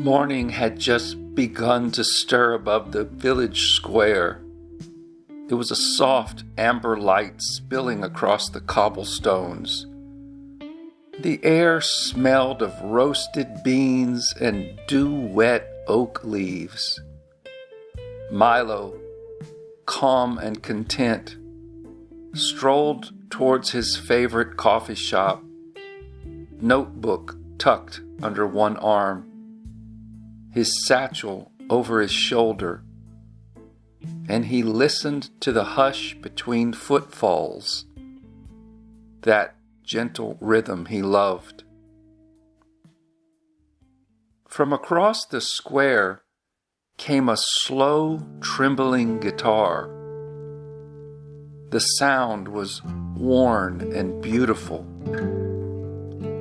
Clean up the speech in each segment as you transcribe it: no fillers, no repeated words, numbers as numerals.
Morning had just begun to stir above the village square. It was a soft amber light spilling across the cobblestones. The air smelled of roasted beans and dew-wet oak leaves. Milo, calm and content, strolled towards his favorite coffee shop, notebook tucked under one arm, his satchel over his shoulder, and he listened to the hush between footfalls, that gentle rhythm he loved. From across the square came a slow, trembling guitar. The sound was worn and beautiful,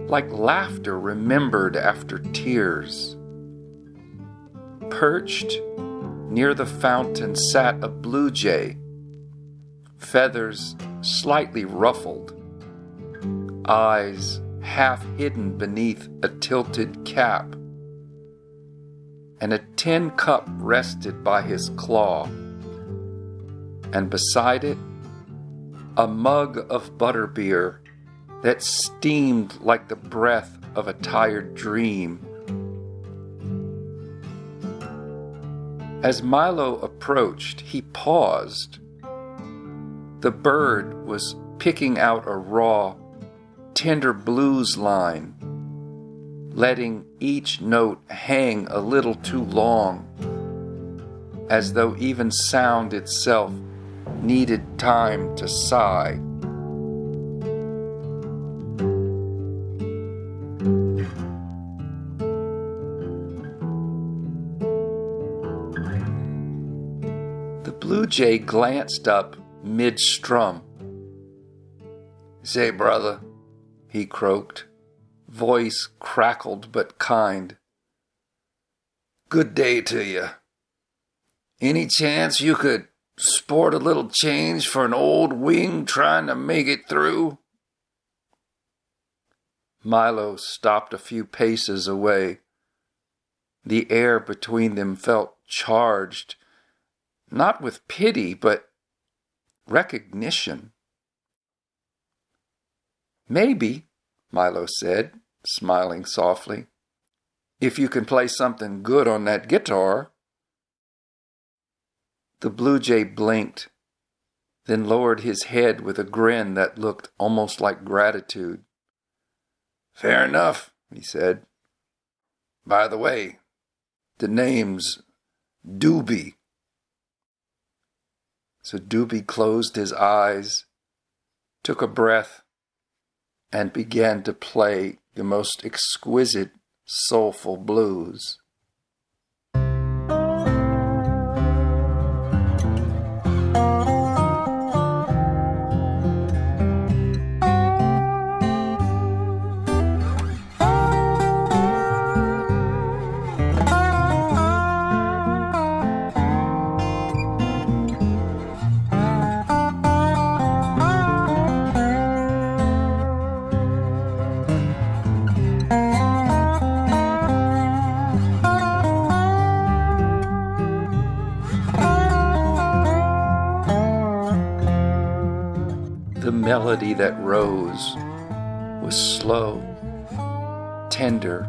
like laughter remembered after tears. Perched near the fountain sat a bluejay, feathers slightly ruffled, eyes half hidden beneath a tilted cap, and a tin cup rested by his claw, and beside it a mug of butterbeer that steamed like the breath of a tired dream. As Milo approached, he paused. The bird was picking out a raw, tender blues line, letting each note hang a little too long, as though even sound itself needed time to sigh. The bluejay glanced up mid-strum. "Say, brother," he croaked, voice crackled but kind. "Good day to you. Any chance you could sport a little change for an old wing trying to make it through?" Milo stopped a few paces away. The air between them felt charged, not with pity, but recognition. "Maybe," Milo said, smiling softly, "if you can play something good on that guitar." The bluejay blinked, then lowered his head with a grin that looked almost like gratitude. "Fair enough," he said. "By the way, the name's Doobie." So Doobie closed his eyes, took a breath, and began to play the most exquisite, soulful blues. The melody that rose was slow, tender,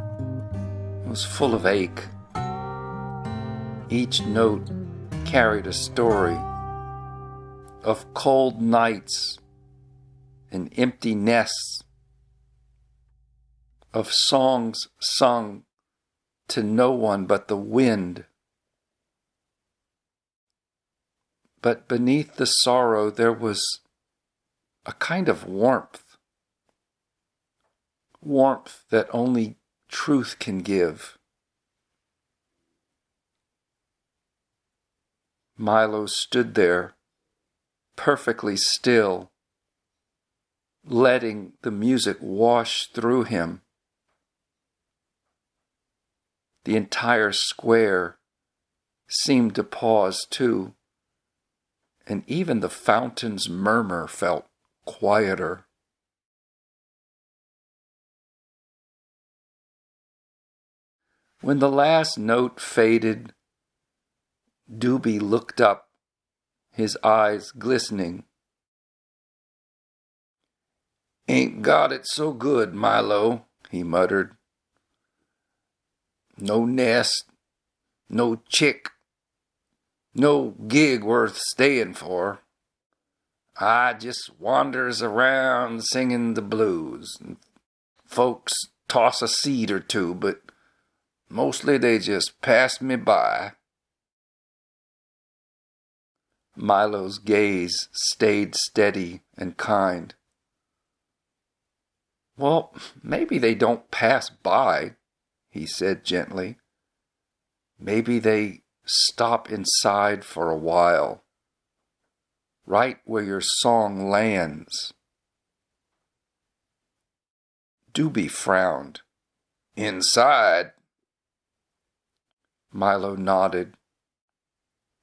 was full of ache. Each note carried a story of cold nights and empty nests, of songs sung to no one but the wind. But beneath the sorrow there was a kind of warmth that only truth can give. Milo stood there, perfectly still, letting the music wash through him. The entire square seemed to pause too, and even the fountain's murmur felt quieter. When the last note faded, Doobie looked up, his eyes glistening. "Ain't got it so good, Milo," he muttered. "No nest, no chick, no gig worth staying for. I just wanders around singing the blues. Folks toss a seed or two, but mostly they just pass me by." Milo's gaze stayed steady and kind. "Well, maybe they don't pass by," he said gently. "Maybe they stop inside for a while, right where your song lands." Doobie frowned. "Inside?" Milo nodded.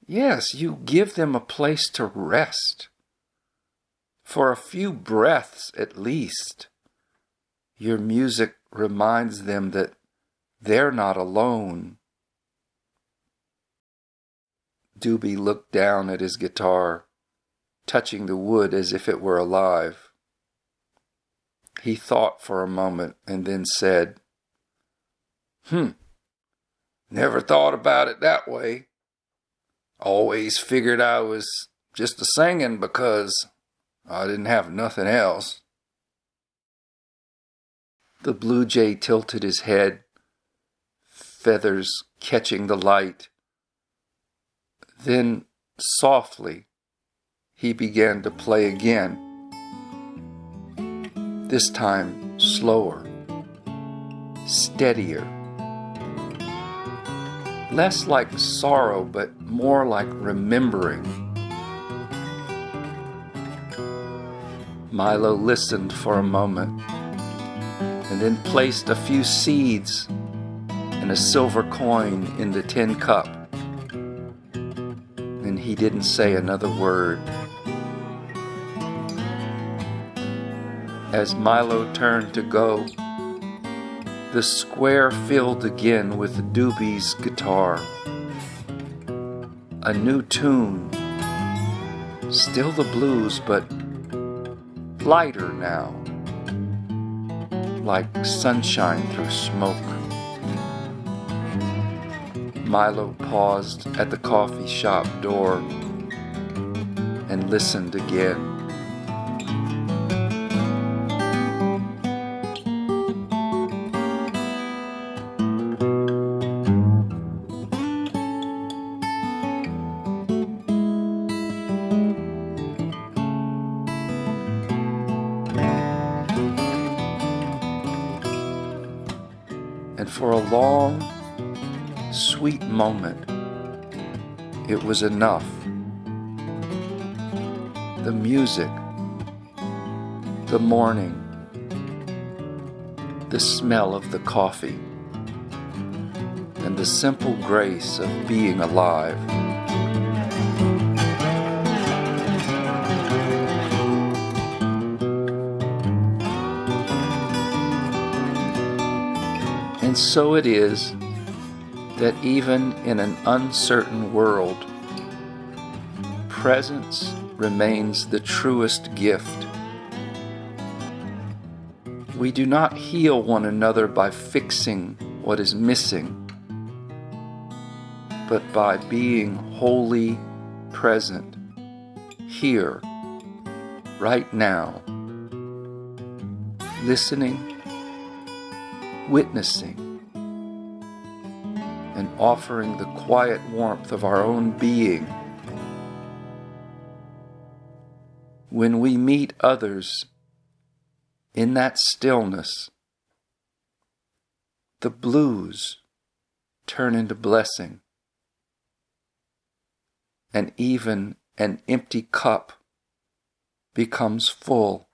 "Yes, you give them a place to rest. For a few breaths at least. Your music reminds them that they're not alone." Doobie looked down at his guitar, touching the wood as if it were alive. He thought for a moment and then said, Never thought about it that way. Always figured I was just a singing because I didn't have nothing else." The bluejay tilted his head, feathers catching the light. Then, softly, he began to play again. This time, slower, steadier. Less like sorrow, but more like remembering. Milo listened for a moment, and then placed a few seeds and a silver coin in the tin cup. And he didn't say another word. As Milo turned to go, the square filled again with Doobie's guitar. A new tune, still the blues, but lighter now, like sunshine through smoke. Milo paused at the coffee shop door and listened again. And for a long, sweet moment, it was enough. The music, the morning, the smell of the coffee, and the simple grace of being alive. And so it is that even in an uncertain world, presence remains the truest gift. We do not heal one another by fixing what is missing, but by being wholly present, here, right now, listening, witnessing, and offering the quiet warmth of our own being. When we meet others in that stillness, the blues turn into blessing, and even an empty cup becomes full.